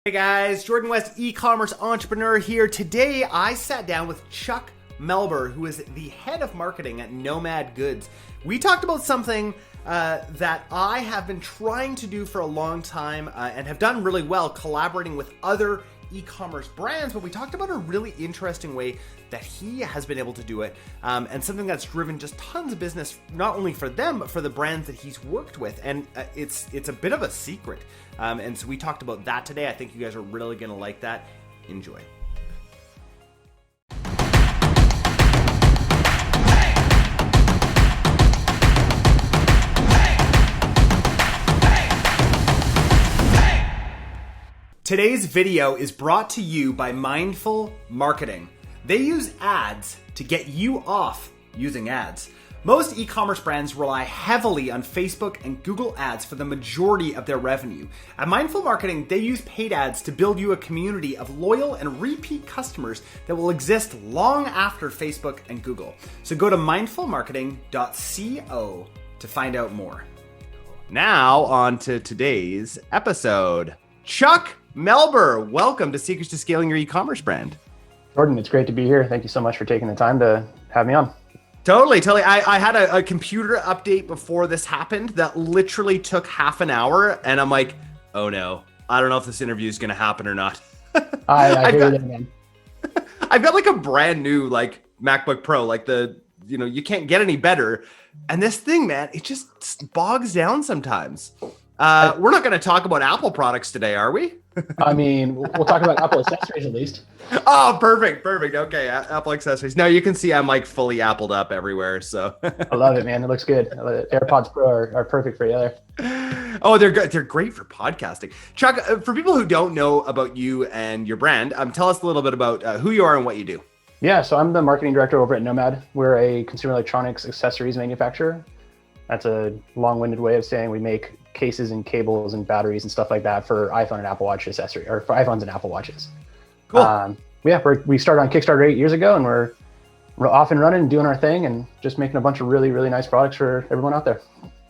Hey guys, Jordan West, e-commerce entrepreneur here. Today I sat down with Chuck Melber, who is the head of marketing at Nomad Goods. We talked about something that I have been trying to do for a long time and have done really well, collaborating with other e-commerce brands, but we talked about a really interesting way that he has been able to do it, and something that's driven just tons of business, not only for them, but for the brands that he's worked with. And it's a bit of a secret. And so we talked about that today. I think you guys are really going to like that. Enjoy. Today's video is brought to you by Mindful Marketing. They use ads to get you off using ads. Most e-commerce brands rely heavily on Facebook and Google ads for the majority of their revenue. At Mindful Marketing, they use paid ads to build you a community of loyal and repeat customers that will exist long after Facebook and Google. So go to mindfulmarketing.co to find out more. Now on to today's episode. Chuck Melber, welcome to Secrets to Scaling Your E-commerce Brand. Jordan, it's great to be here. Thank you so much for taking the time to have me on. Totally. I had a computer update before this happened that literally took half an hour, and I'm like, oh no, I don't know if this interview is going to happen or not. I hear that, man. I've got like a brand new like MacBook Pro, like you can't get any better. And this thing, man, it just bogs down sometimes. We're not going to talk about Apple products today, are we? I mean, we'll talk about Apple accessories at least. Oh, perfect. Okay, Apple accessories. Now you can see I'm like fully appled up everywhere. So I love it, man. It looks good. AirPods Pro are perfect for you there. Oh, they're good. They're great for podcasting. Chuck, for people who don't know about you and your brand, tell us a little bit about who you are and what you do. Yeah, so I'm the marketing director over at Nomad. We're a consumer electronics accessories manufacturer. That's a long-winded way of saying we make cases and cables and batteries and stuff like that for iPhone and Apple Watch accessory, or for iPhones and Apple Watches. Cool. We started on Kickstarter 8 years ago, and we're off and running and doing our thing and just making a bunch of really, really nice products for everyone out there.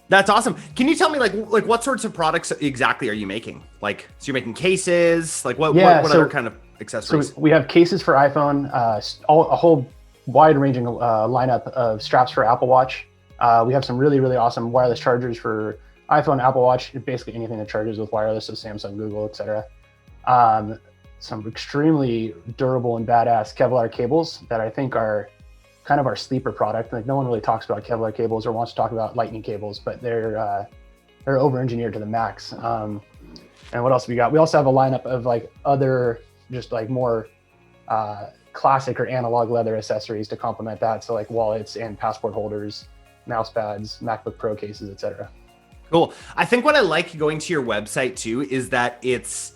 That's awesome. Can you tell me like what sorts of products exactly are you making? Like, so you're making cases, like what other kind of accessories? So we have cases for iPhone, a whole wide-ranging lineup of straps for Apple Watch. We have some really, really awesome wireless chargers for iPhone, Apple Watch, basically anything that charges with wireless, so Samsung, Google, etc. Some extremely durable and badass Kevlar cables that I think are kind of our sleeper product. Like, no one really talks about Kevlar cables or wants to talk about lightning cables, but they're over-engineered to the max. And what else we got? We also have a lineup of like other just like more classic or analog leather accessories to complement that. So like wallets and passport holders, mouse pads, MacBook Pro cases, etc. Cool. I think what I like going to your website too is that it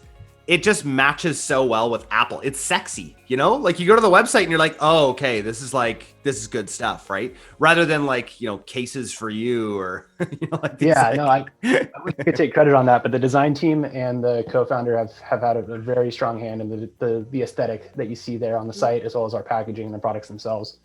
just matches so well with Apple. It's sexy, like you go to the website and you're like, oh, okay, this is good stuff, right? Rather than like, cases for you or, like these. Yeah, no, I wish I could take credit on that, but the design team and the co-founder have had a very strong hand in the aesthetic that you see there on the site, as well as our packaging and the products themselves.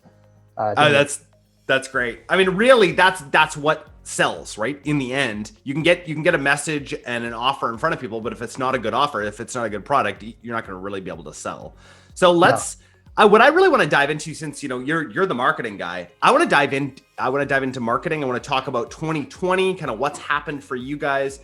That's great. I mean, really, that's what sells, right? In the end, you can get a message and an offer in front of people, but if it's not a good offer, if it's not a good product, you're not going to really be able to sell. So what I really want to dive into, since you're the marketing guy, I want to dive into marketing. I want to talk about 2020, kind of what's happened for you guys,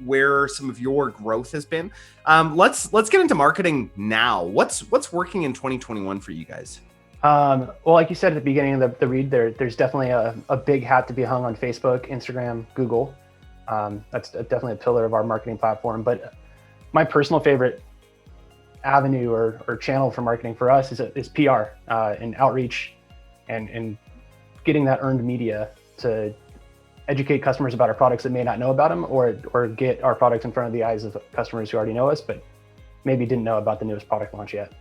where some of your growth has been. Let's get into marketing now. What's working in 2021 for you guys? Well, like you said at the beginning of the read, there's definitely a big hat to be hung on Facebook, Instagram, Google. That's definitely a pillar of our marketing platform. But my personal favorite avenue or channel for marketing for us is PR and outreach and getting that earned media to educate customers about our products that may not know about them, or get our products in front of the eyes of customers who already know us, but maybe didn't know about the newest product launch yet.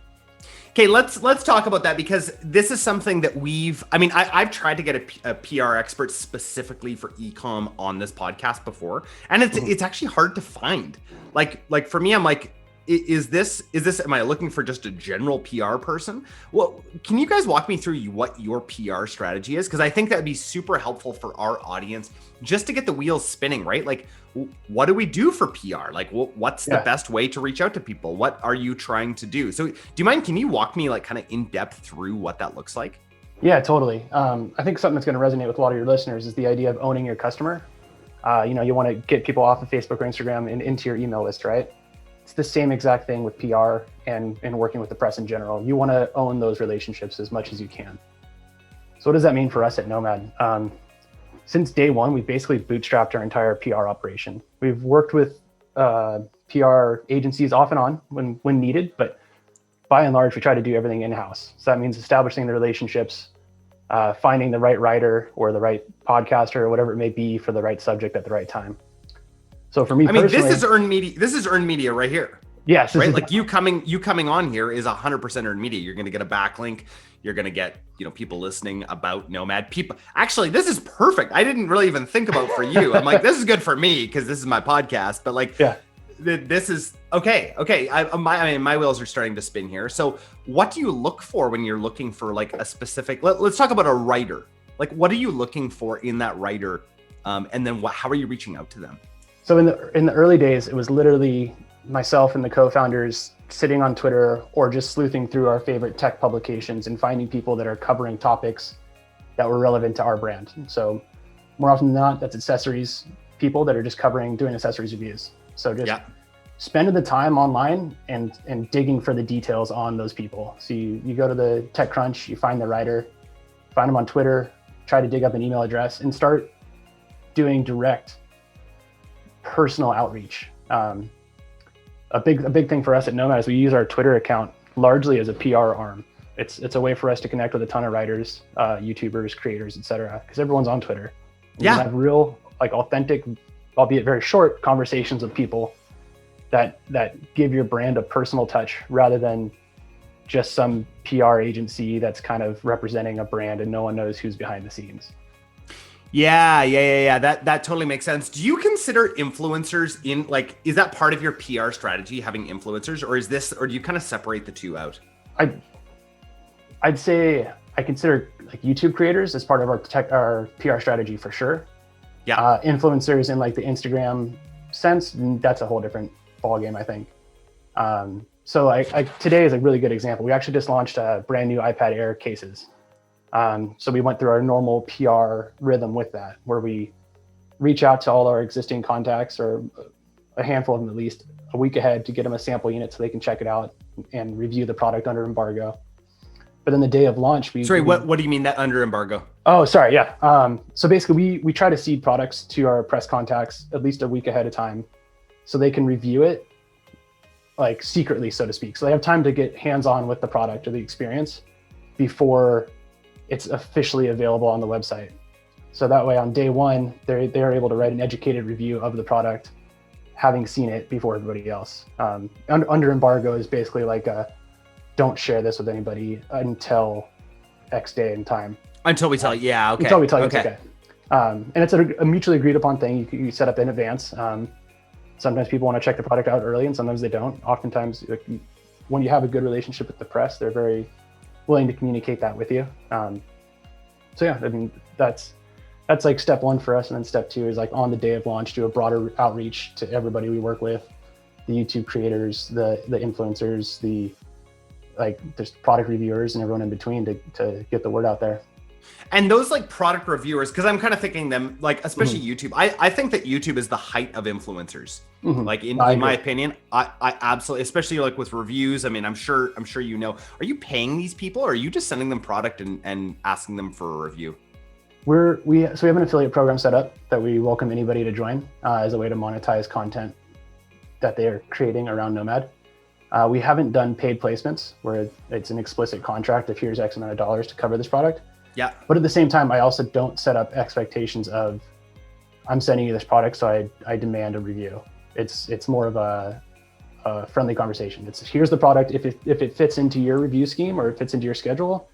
Okay, let's talk about that, because this is something that I've tried to get a PR expert specifically for e-com on this podcast before, and it's actually hard to find. Like for me, I'm like, is this, am I looking for just a general PR person? Well, can you guys walk me through what your PR strategy is? Because I think that'd be super helpful for our audience just to get the wheels spinning, right? Like, what do we do for PR? Like, what's the best way to reach out to people? What are you trying to do? So do you mind, can you walk me like kind of in depth through what that looks like? Yeah, totally. I think something that's going to resonate with a lot of your listeners is the idea of owning your customer. You want to get people off of Facebook or Instagram and into your email list, right? It's the same exact thing with PR and working with the press in general. You want to own those relationships as much as you can. So what does that mean for us at Nomad? Since day one, we've basically bootstrapped our entire PR operation. We've worked with PR agencies off and on when needed, but by and large, we try to do everything in-house. So that means establishing the relationships, finding the right writer or the right podcaster or whatever it may be for the right subject at the right time. So for me, this is earned media. This is earned media right here. Yes, right. Like you coming on here is 100% earned media. You're going to get a backlink. You're going to get people listening about Nomad. People, actually, this is perfect. I didn't really even think about for you. I'm like, this is good for me because this is my podcast. But like, this is okay. My wheels are starting to spin here. So what do you look for when you're looking for like a specific? Let's talk about a writer. Like, what are you looking for in that writer? And then how are you reaching out to them? So in the early days, it was literally myself and the co-founders sitting on Twitter or just sleuthing through our favorite tech publications and finding people that are covering topics that were relevant to our brand. So more often than not, that's accessories people that are just doing accessories reviews. So just spending the time online and digging for the details on those people. So you go to the TechCrunch, you find the writer, find them on Twitter, try to dig up an email address and start doing direct personal outreach. A big thing for us at Nomad is we use our Twitter account largely as a PR arm. It's a way for us to connect with a ton of writers, YouTubers, creators, etc. Because everyone's on Twitter. And you have real, like authentic, albeit very short, conversations with people that give your brand a personal touch rather than just some PR agency that's kind of representing a brand and no one knows who's behind the scenes. Yeah. That totally makes sense. Do you consider influencers is that part of your PR strategy, having influencers, or do you kind of separate the two out? I'd say I consider like YouTube creators as part of our PR strategy for sure. Yeah. Influencers in like the Instagram sense, that's a whole different ballgame, I think. So today is a really good example. We actually just launched a brand new iPad Air cases. So we went through our normal PR rhythm with that, where we reach out to all our existing contacts, or a handful of them at least, a week ahead to get them a sample unit so they can check it out and review the product under embargo. But then the day of launch, what do you mean that under embargo? Oh, sorry. Yeah. So basically we try to seed products to our press contacts at least a week ahead of time so they can review it like secretly, so to speak. So they have time to get hands-on with the product or the experience before it's officially available on the website. So that way on day one, they're able to write an educated review of the product, having seen it before everybody else. Under embargo is basically like don't share this with anybody until X day and time. Until we tell you, okay. Until we tell you it's okay. And it's a mutually agreed upon thing you set up in advance. Sometimes people want to check the product out early and sometimes they don't. Oftentimes, when you have a good relationship with the press, they're very willing to communicate that with you. So yeah, I mean, that's like step one for us. And then step two is like on the day of launch, do a broader outreach to everybody we work with, the YouTube creators, the influencers, there's product reviewers and everyone in between to get the word out there. And those like product reviewers, because I'm kind of thinking them like, especially YouTube. I think that YouTube is the height of influencers. Like in my opinion, I absolutely, especially like with reviews. I mean, I'm sure are you paying these people or are you just sending them product and asking them for a review? We have an affiliate program set up that we welcome anybody to join as a way to monetize content that they are creating around Nomad. We haven't done paid placements where it's an explicit contract of here's X amount of dollars to cover this product. Yeah. But at the same time, I also don't set up expectations of I'm sending you this product, so I demand a review. It's more of a friendly conversation. It's here's the product. If it fits into your review scheme or it fits into your schedule,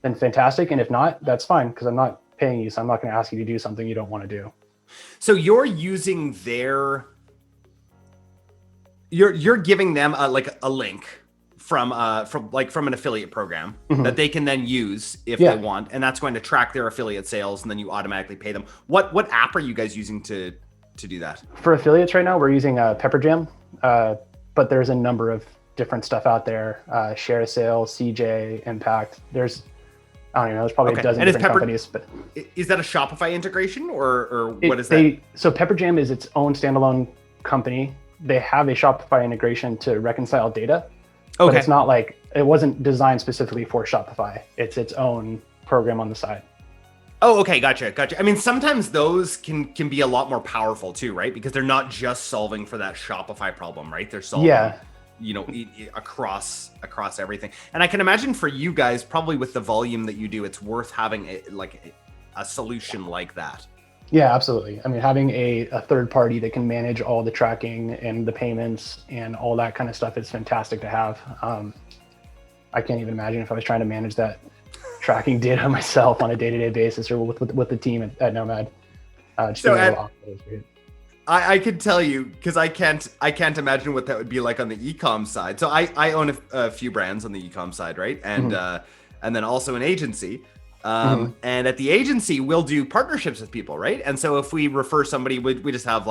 then fantastic. And if not, that's fine because I'm not paying you, so I'm not going to ask you to do something you don't want to do. So you're using their you're giving them like a link from an affiliate program that they can then use if they want, and that's going to track their affiliate sales, and then you automatically pay them. What app are you guys using to do that? For affiliates right now, we're using Pepperjam, but there's a number of different stuff out there. Share a Sale, CJ, Impact. I don't even know. There's probably a dozen different companies. But is that a Shopify integration or what is that? So Pepperjam is its own standalone company. They have a Shopify integration to reconcile data. Okay. But it's not like, it wasn't designed specifically for Shopify. It's its own program on the side. Oh, okay. Gotcha. I mean, sometimes those can be a lot more powerful too, right? Because they're not just solving for that Shopify problem, right? They're solving across everything. And I can imagine for you guys, probably with the volume that you do, it's worth having a solution like that. Yeah, absolutely. I mean, having a third party that can manage all the tracking and the payments and all that kind of stuff is fantastic to have. I can't even imagine if I was trying to manage that tracking data myself on a day-to-day basis or with the team at Nomad. I could tell you, because I can't imagine what that would be like on the e-com side. So I own a few brands on the e-com side, right? And and then also an agency. And at the agency, we'll do partnerships with people, right? And so if we refer somebody, we just have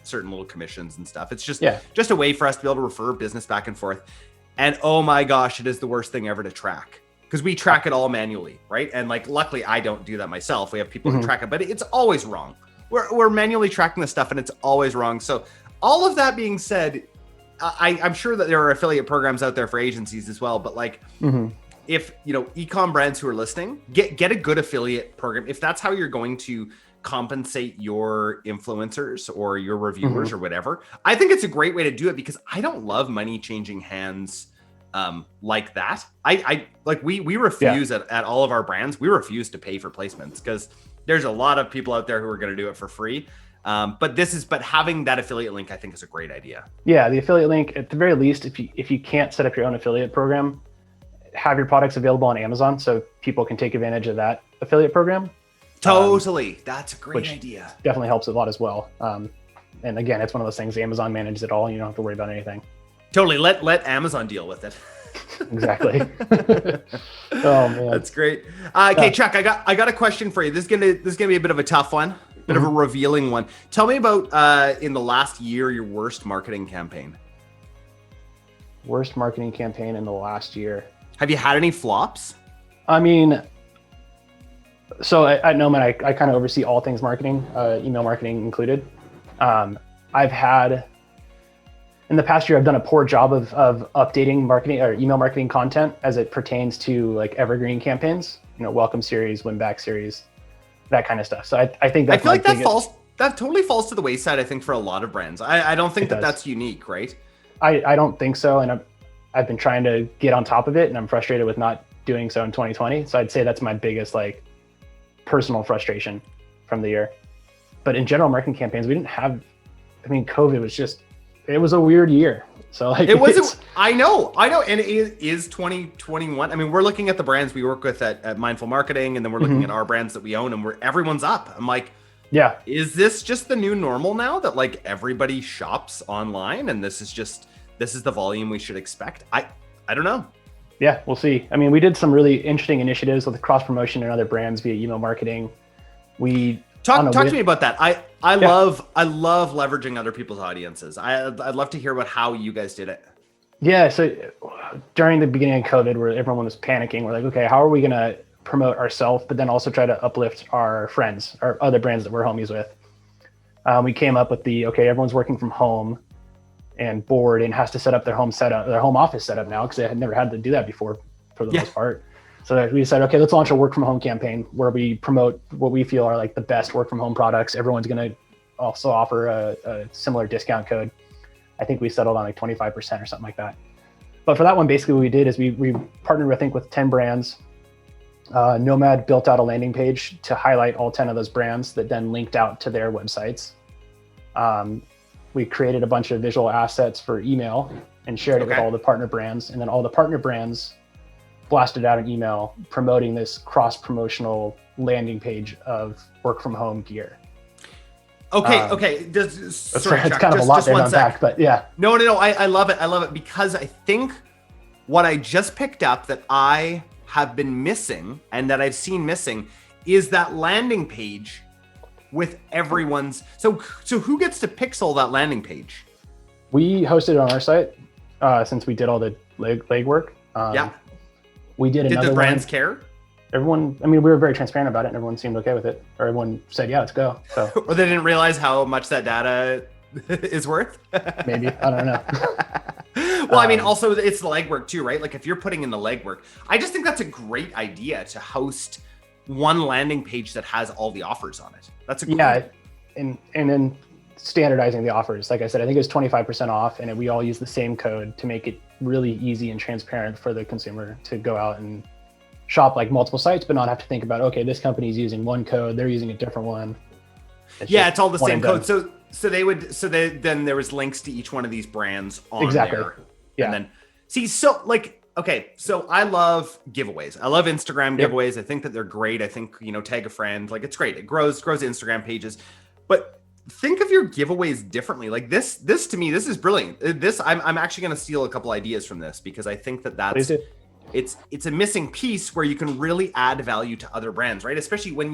certain little commissions and stuff. It's just a way for us to be able to refer business back and forth. And oh my gosh, it is the worst thing ever to track, because we track it all manually, right? And luckily I don't do that myself. We have people who track it, but it's always wrong. We're manually tracking this stuff and it's always wrong. So all of that being said, I'm sure that there are affiliate programs out there for agencies as well, but if e-com brands who are listening, get a good affiliate program. If that's how you're going to compensate your influencers or your reviewers or whatever, I think it's a great way to do it, because I don't love money changing hands like that. We refuse at all of our brands. We refuse to pay for placements, because there's a lot of people out there who are going to do it for free. But having that affiliate link, I think, is a great idea. Yeah, the affiliate link, at the very least, if you can't set up your own affiliate program, have your products available on Amazon so people can take advantage of that affiliate program. Totally. That's a great idea. Definitely helps a lot as well. And again, it's one of those things, Amazon manages it all. You don't have to worry about anything. Totally. Let Amazon deal with it. Exactly. Oh man. That's great. Okay, Chuck, I got a question for you. This is gonna be a bit of a tough one, bit of a revealing one. Tell me about in the last year, your worst marketing campaign. Worst marketing campaign in the last year. Have you had any flops? I mean, so at Nomad, I kind of oversee all things marketing, email marketing included. I've had, in the past year, I've done a poor job of updating marketing or email marketing content as it pertains to evergreen campaigns, welcome series, win back series, that kind of stuff. So I think that's that totally falls to the wayside, I think, for a lot of brands. I don't think that's unique, right? I don't think so. And I've been trying to get on top of it, and I'm frustrated with not doing so in 2020. So I'd say that's my biggest personal frustration from the year. But in general, marketing campaigns, we didn't have, COVID was it was a weird year. So it wasn't, I know. And it is 2021. We're looking at the brands we work with at Mindful Marketing, and then we're looking at our brands that we own, and everyone's up. I'm like, yeah, is this just the new normal now that everybody shops online, and this is the volume we should expect? I don't know. Yeah, we'll see. We did some really interesting initiatives with cross promotion and other brands via email marketing. Talk to me about that. I love leveraging other people's audiences. I'd love to hear about how you guys did it. Yeah, so during the beginning of COVID, where everyone was panicking, we're like, okay, how are we going to promote ourselves, but then also try to uplift our friends or other brands that we're homies with? We came up with everyone's working from home and bored and has to set up their home office setup now, because they had never had to do that before for the most part. So we decided, okay, let's launch a work from home campaign where we promote what we feel are the best work from home products. Everyone's going to also offer a similar discount code. I think we settled on 25% or something like that. But for that one, basically what we did is we partnered, I think, with 10 brands. Nomad built out a landing page to highlight all 10 of those brands that then linked out to their websites. We created a bunch of visual assets for email and shared it with all the partner brands. And then all the partner brands blasted out an email promoting this cross-promotional landing page of work from home gear. Okay. Sorry, it's Chuck, kind of a lot just there to one sec. unpack, but yeah. No. I love it because I think what I just picked up that I have been missing and that I've seen missing is that landing page with everyone's. So who gets to pixel that landing page? We hosted it on our site since we did all the legwork. Yeah. We did another Did the brands one. care? Everyone, I mean, we were very transparent about it and everyone seemed okay with it. Or everyone said, yeah, let's go. So Or they didn't realize how much that data is worth? maybe, I don't know. Well, I mean, also it's the legwork too, right? Like if you're putting in the legwork, I just think that's a great idea to host one landing page that has all the offers on it. That's a great Yeah, and then standardizing the offers. Like I said, I think it was 25% off and we all use the same code to make it really easy and transparent for the consumer to go out and shop like multiple sites, but not have to think about, okay, this company's using one code, they're using a different one. It's all the same code. Then there was links to each one of these brands on there. Yeah. And then so I love giveaways. I love Instagram giveaways. I think that they're great. I think, tag a friend, like it's great. It grows Instagram pages. But think of your giveaways differently. Like this to me, this is brilliant. I'm actually going to steal a couple ideas from this because I think that's it's a missing piece where you can really add value to other brands, right? Especially when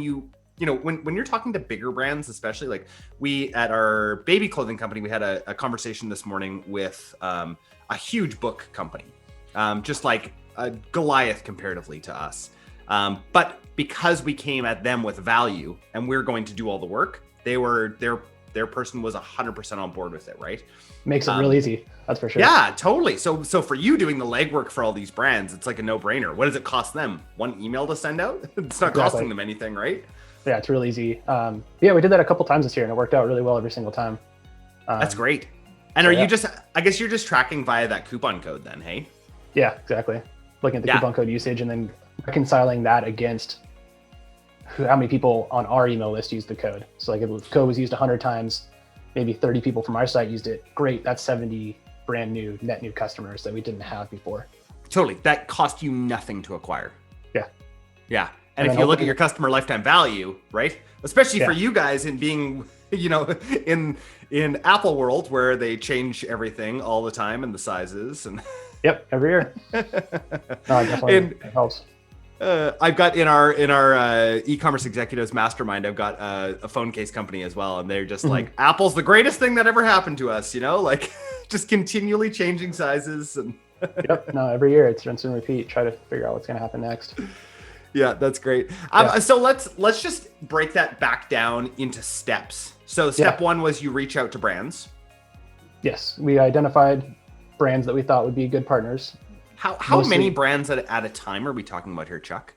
when you're talking to bigger brands, especially like we at our baby clothing company, we had a conversation this morning with a huge book company, just like a Goliath comparatively to us. But because we came at them with value and we're going to do all the work, their person was 100% on board with it, right? Makes it real easy. That's for sure. Yeah, totally. So for you doing the legwork for all these brands, it's like a no-brainer. What does it cost them? One email to send out? It's not costing them anything, right? Yeah, it's real easy. We did that a couple times this year and it worked out really well every single time. That's great. And I guess you're just tracking via that coupon code then, hey? Yeah, exactly. Looking at the coupon code usage and then reconciling that against how many people on our email list use the code. So like if the code was used 100 times, maybe 30 people from our site used it. Great, that's 70 brand new, net new customers that we didn't have before. Totally. That cost you nothing to acquire. Yeah. Yeah. And if you look at your customer lifetime value, right? Especially for you guys in being, in Apple world where they change everything all the time and the sizes and Yep, every year. No, definitely it helps. I've got in our e-commerce executives mastermind, I've got a phone case company as well. And they're just like, Apple's the greatest thing that ever happened to us, like just continually changing sizes. And Yep, no, every year it's rinse and repeat. Try to figure out what's going to happen next. Yeah, that's great. So let's just break that back down into steps. So step one was you reach out to brands. Yes, we identified brands that we thought would be good partners. How many brands at a time are we talking about here, Chuck?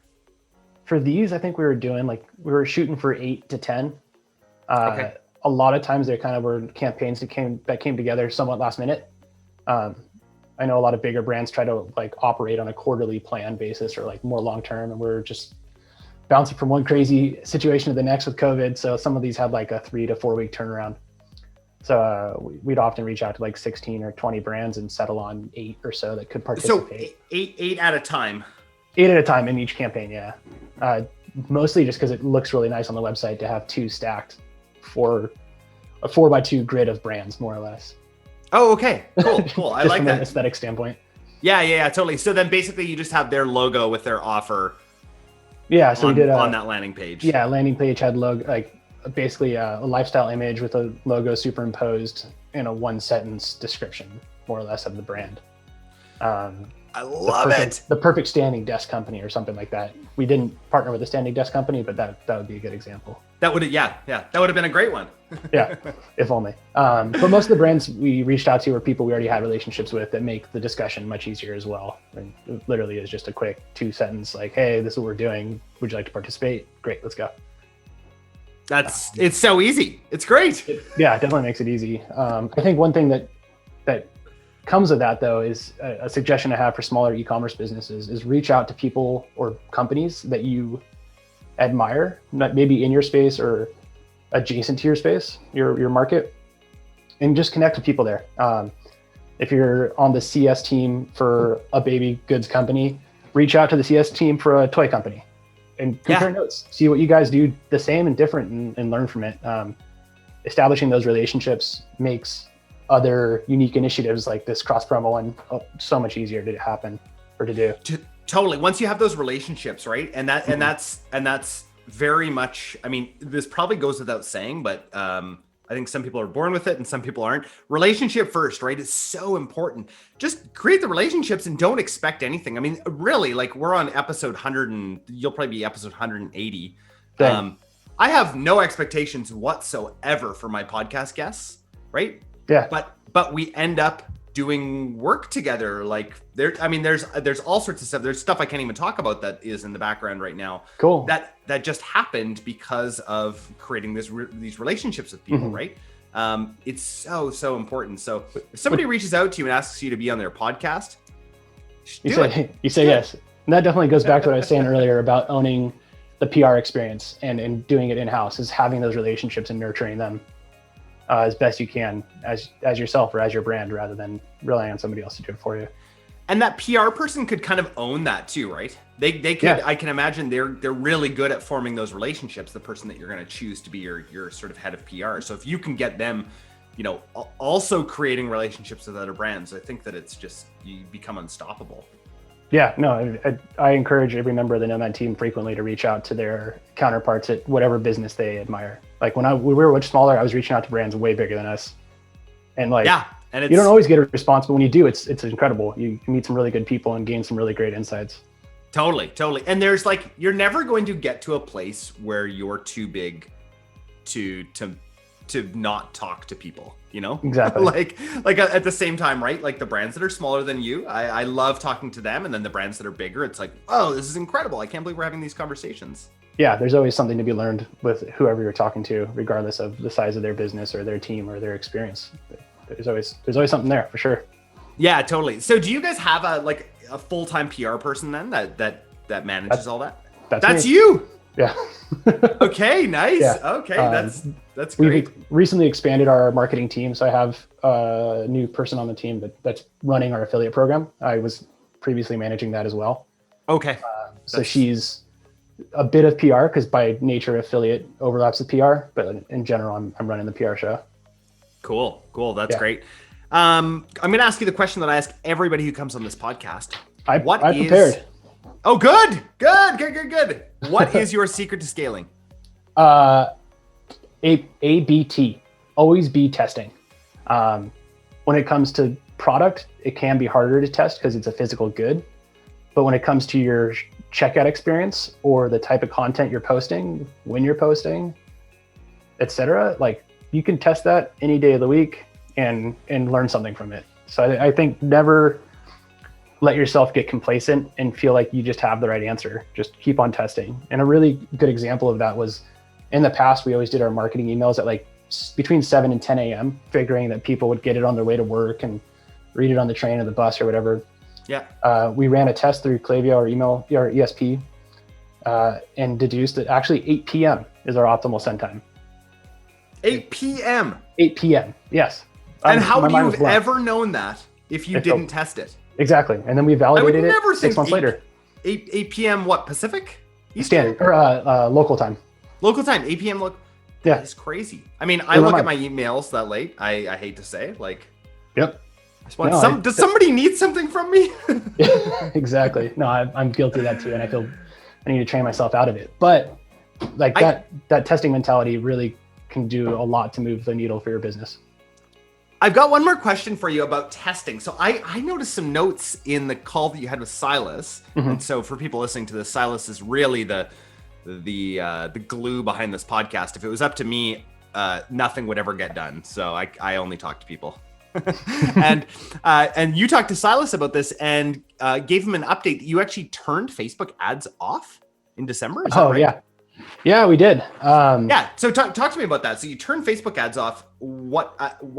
For these, I think we were shooting for 8 to 10. Okay. A lot of times they kind of were campaigns that came together somewhat last minute. I know a lot of bigger brands try to like operate on a quarterly plan basis or like more long-term, and we're just bouncing from one crazy situation to the next with COVID. So some of these had like a 3 to 4 week turnaround. So we'd often reach out to like 16 or 20 brands and settle on 8 or so that could participate. So eight at a time. 8 at a time in each campaign, yeah. Mostly just because it looks really nice on the website to have 2 stacked for a 4x2 grid of brands, more or less. Oh, okay. Cool. I like from that. An aesthetic standpoint. Yeah, totally. So then basically you just have their logo with their offer. Yeah, so we did on that landing page. Yeah, landing page had basically a lifestyle image with a logo superimposed in a 1-sentence description, more or less, of the brand. I love it. The perfect standing desk company or something like that. We didn't partner with a standing desk company, but that would be a good example. That would that would have been a great one. Yeah, if only. But most of the brands we reached out to were people we already had relationships with that make the discussion much easier as well. And it literally is just a quick 2-sentence like, hey, this is what we're doing. Would you like to participate? Great, let's go. It's so easy. It's great. It definitely makes it easy. I think one thing that comes with that though is a suggestion I have for smaller e-commerce businesses is reach out to people or companies that you admire, maybe in your space or adjacent to your space, your market, and just connect with people there. If you're on the CS team for a baby goods company, reach out to the CS team for a toy company and compare notes, see what you guys do the same and different and learn from it. establishing those relationships makes other unique initiatives like this cross promo one so much easier to happen or to do. Totally. Once you have those relationships, right? And that's very much, I mean, this probably goes without saying, but I think some people are born with it and some people aren't. Relationship first, right? It's so important. Just create the relationships and don't expect anything. I mean, really, like we're on episode 100 and you'll probably be episode 180. I have no expectations whatsoever for my podcast guests, right? Yeah. But we end up doing work together. Like there's all sorts of stuff. There's stuff I can't even talk about that is in the background right now. Cool. That just happened because of creating these relationships with people, right? It's so important. So if somebody reaches out to you and asks you to be on their podcast, you say yes. And that definitely goes back to what I was saying earlier about owning the PR experience and doing it in-house, is having those relationships and nurturing them as best you can as yourself or as your brand, rather than relying on somebody else to do it for you. And that PR person could kind of own that too, right? They could, yeah. I can imagine they're really good at forming those relationships, the person that you're going to choose to be your sort of head of PR. So if you can get them, also creating relationships with other brands, I think that it's just, you become unstoppable. Yeah, no, I encourage every member of the Nomad team frequently to reach out to their counterparts at whatever business they admire. Like when we were much smaller, I was reaching out to brands way bigger than us. And and you don't always get a response, but when you do, it's incredible. You meet some really good people and gain some really great insights. Totally. And there's you're never going to get to a place where you're too big to not talk to people, Exactly. like at the same time, right? Like the brands that are smaller than you, I love talking to them. And then the brands that are bigger, it's like, oh, this is incredible. I can't believe we're having these conversations. Yeah, there's always something to be learned with whoever you're talking to, regardless of the size of their business or their team or their experience. There's always something there for sure. Yeah, totally. So do you guys have a full-time PR person then that manages all that? That's you. Yeah. Okay, nice. Yeah. Okay, that's great. We've recently expanded our marketing team, so I have a new person on the team that's running our affiliate program. I was previously managing that as well. Okay. So she's a bit of PR because by nature affiliate overlaps with PR, but in general, I'm running the PR show. Cool. That's great. I'm going to ask you the question that I ask everybody who comes on this podcast. I prepared. Oh, good. What is your secret to scaling? ABT, always be testing. When it comes to product, it can be harder to test because it's a physical good. But when it comes to your checkout experience or the type of content you're posting, when you're posting, etc., you can test that any day of the week and learn something from it. So I think never let yourself get complacent and feel like you just have the right answer. Just keep on testing. And a really good example of that was in the past, we always did our marketing emails at between 7 and 10 a.m., figuring that people would get it on their way to work and read it on the train or the bus or whatever. Yeah. We ran a test through Klaviyo or email or ESP and deduced that actually 8 p.m. is our optimal send time. 8 p.m. 8 p.m. Yes. And how would you have ever known that if you didn't test it? Exactly. And then we validated it 6 months later. 8 p.m. what, Pacific? Standard or local time. Local time, 8 p.m. Yeah. That's crazy. I mean, I look at my emails that late. I hate to say, Yep. Does somebody need something from me? Exactly. No, I'm guilty of that too, and I feel I need to train myself out of it. But that testing mentality really can do a lot to move the needle for your business. I've got one more question for you about testing. So I noticed some notes in the call that you had with Silas. Mm-hmm. And so for people listening to this, Silas is really the glue behind this podcast. If it was up to me, nothing would ever get done. So I only talk to people. and you talked to Silas about this and gave him an update. You actually turned Facebook ads off in December? Is that right? Yeah, we did. So talk to me about that. So you turned Facebook ads off. What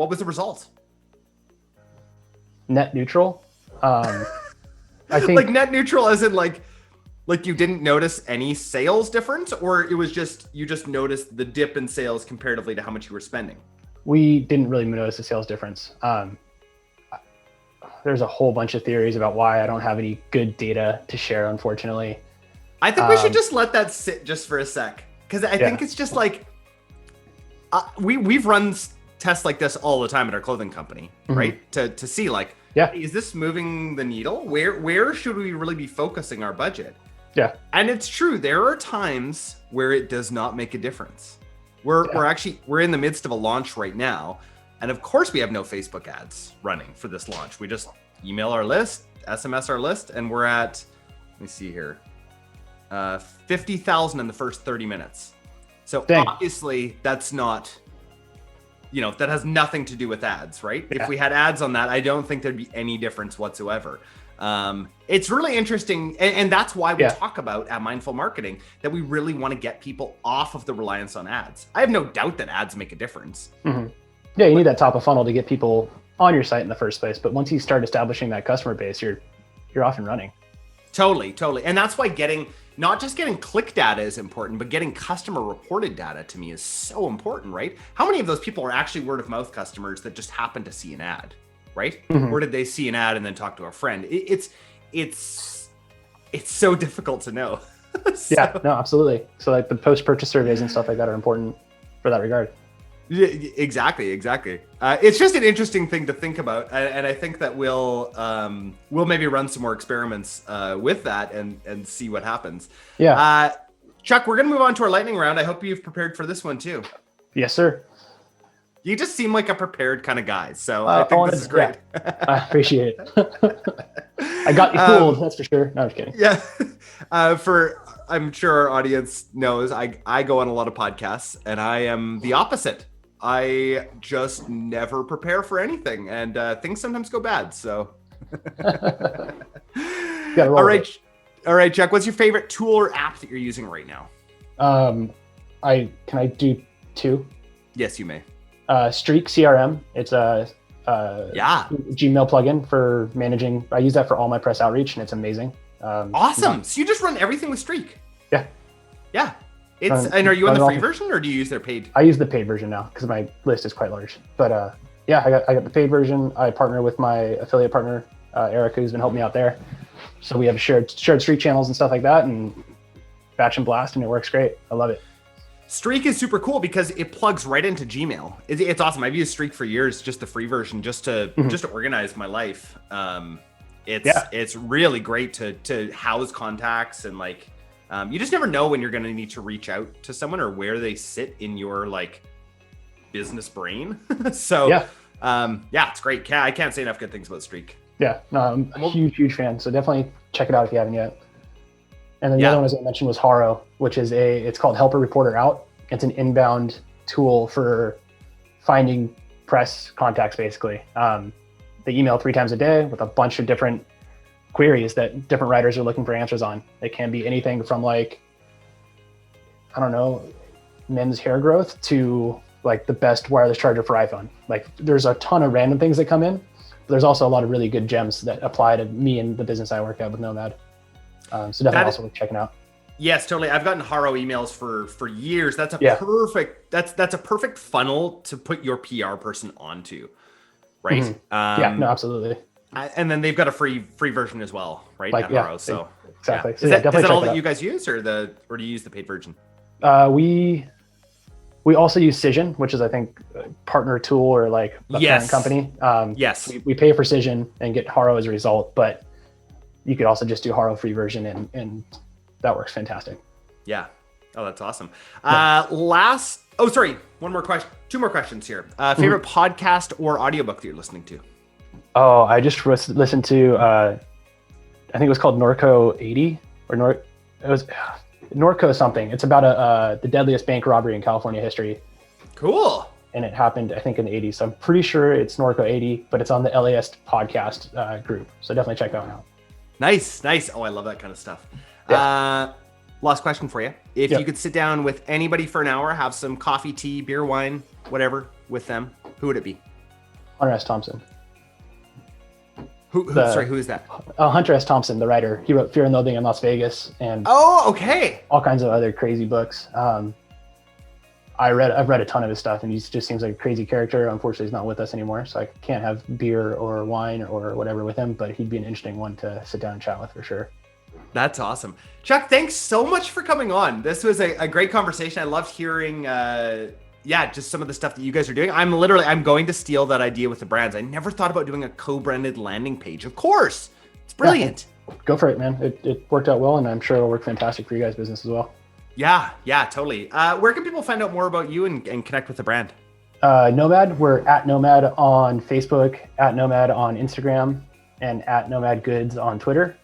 was the result? Net neutral. I think net neutral as in like you didn't notice any sales difference, or it was just you just noticed the dip in sales comparatively to how much you were spending? We didn't really notice the sales difference. There's a whole bunch of theories about why. I don't have any good data to share, unfortunately. I think we should just let that sit just for a sec. Because I think it's just we've run tests like this all the time at our clothing company, right? To see like, is this moving the needle? Where should we really be focusing our budget? Yeah. And it's true. There are times where it does not make a difference. We're in the midst of a launch right now. And of course we have no Facebook ads running for this launch. We just email our list, SMS our list, and we're at, let me see here, 50,000 in the first 30 minutes. So obviously that's not, that has nothing to do with ads, right? Yeah. If we had ads on that, I don't think there'd be any difference whatsoever. It's really interesting. And that's why we talk about at Mindful Marketing that we really want to get people off of the reliance on ads. I have no doubt that ads make a difference. Yeah, you need that top of funnel to get people on your site in the first place. But once you start establishing that customer base, you're off and running. Totally. And that's why not just getting click data is important, but getting customer reported data to me is so important, right? How many of those people are actually word of mouth customers that just happen to see an ad, right? Or did they see an ad and then talk to a friend? It's so difficult to know. Yeah, no, absolutely. So like the post-purchase surveys and stuff like that are important for that regard. Yeah, exactly. It's just an interesting thing to think about, and I think that we'll maybe run some more experiments with that and see what happens. Yeah. Chuck, we're gonna move on to our lightning round. I hope you've prepared for this one too. Yes, sir. You just seem like a prepared kind of guy, so I think this is great. Yeah. I appreciate it. I got you fooled, that's for sure. No, I'm just kidding. Yeah. I'm sure our audience knows I go on a lot of podcasts, and I am the opposite. I just never prepare for anything, and things sometimes go bad. So, all right, Chuck. What's your favorite tool or app that you're using right now? Can I do two? Yes, you may. Streak CRM. It's a Gmail plugin for managing. I use that for all my press outreach, and it's amazing. Awesome. So you just run everything with Streak? Yeah. And are you on the free version or do you use their paid? I use the paid version now because my list is quite large. But I got the paid version. I partner with my affiliate partner, Eric, who's been helping me out there. So we have shared Streak channels and stuff like that, and batch and blast, and it works great. I love it. Streak is super cool because it plugs right into Gmail. It's awesome. I've used Streak for years, just the free version, just to organize my life. It's really great to house contacts, and like you just never know when you're going to need to reach out to someone or where they sit in your like business brain. So it's great. I can't say enough good things about Streak. Yeah, no, I'm a huge fan. So definitely check it out if you haven't yet. And then the other one, as I mentioned, was Haro, which is it's called Help a Reporter Out. It's an inbound tool for finding press contacts, basically. They email 3 times a day with a bunch of different queries that different writers are looking for answers on. It can be anything from like, I don't know, men's hair growth to like the best wireless charger for iPhone. Like there's a ton of random things that come in. But there's also a lot of really good gems that apply to me and the business I work at with Nomad. So definitely also worth checking out. Yes, totally. I've gotten Haro emails for years. That's a perfect funnel to put your PR person onto, right? Mm-hmm. No, absolutely. And then they've got a free version as well, right? At Haro. So exactly. Yeah. So is that all that out. you guys use, or do you use the paid version? We also use Cision, which is I think a partner tool or like a parent company. Yes. We pay for Cision and get Haro as a result, but you could also just do Haro free version and that works fantastic. Yeah. Oh, that's awesome. One more question. 2 more questions here. Favorite podcast or audiobook that you're listening to? Oh, I just listened to, I think it was called Norco 80 or it was Norco something. It's about the deadliest bank robbery in California history. Cool. And it happened, I think, in the 80s. So I'm pretty sure it's Norco 80, but it's on the LAS podcast group. So definitely check that one out. Nice. Oh, I love that kind of stuff. Yeah. Last question for you. If you could sit down with anybody for an hour, have some coffee, tea, beer, wine, whatever with them, who would it be? Hunter S. Thompson. Who is that? Hunter S. Thompson, the writer. He wrote Fear and Loathing in Las Vegas and all kinds of other crazy books. I've read a ton of his stuff, and he just seems like a crazy character. Unfortunately, he's not with us anymore, so I can't have beer or wine or whatever with him, but he'd be an interesting one to sit down and chat with for sure. That's awesome. Chuck, thanks so much for coming on. This was a great conversation. I loved hearing yeah, just some of the stuff that you guys are doing. I'm going to steal that idea with the brands. I never thought about doing a co-branded landing page. Of course, it's brilliant. Yeah, go for it, man. It worked out well, and I'm sure it'll work fantastic for you guys' business as well. Yeah, totally. Where can people find out more about you and connect with the brand? Nomad, we're at Nomad on Facebook, at Nomad on Instagram, and at Nomad Goods on Twitter.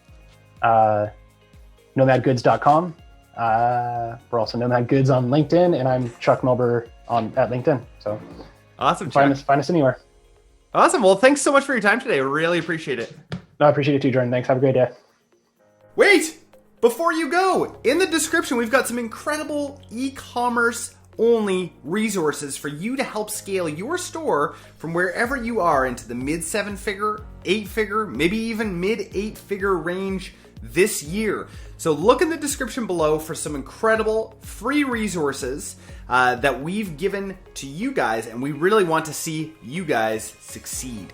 Nomadgoods.com. We're also Nomad Goods on LinkedIn, and I'm Chuck Melber at LinkedIn. So awesome. Find us anywhere. Awesome. Well, thanks so much for your time today. Really appreciate it. No, I appreciate it too, Jordan. Thanks. Have a great day. Wait, before you go, in the description, we've got some incredible e-commerce only resources for you to help scale your store from wherever you are into the mid 7-figure, 8-figure, maybe even mid 8-figure range this year. So look in the description below for some incredible free resources that we've given to you guys, and we really want to see you guys succeed.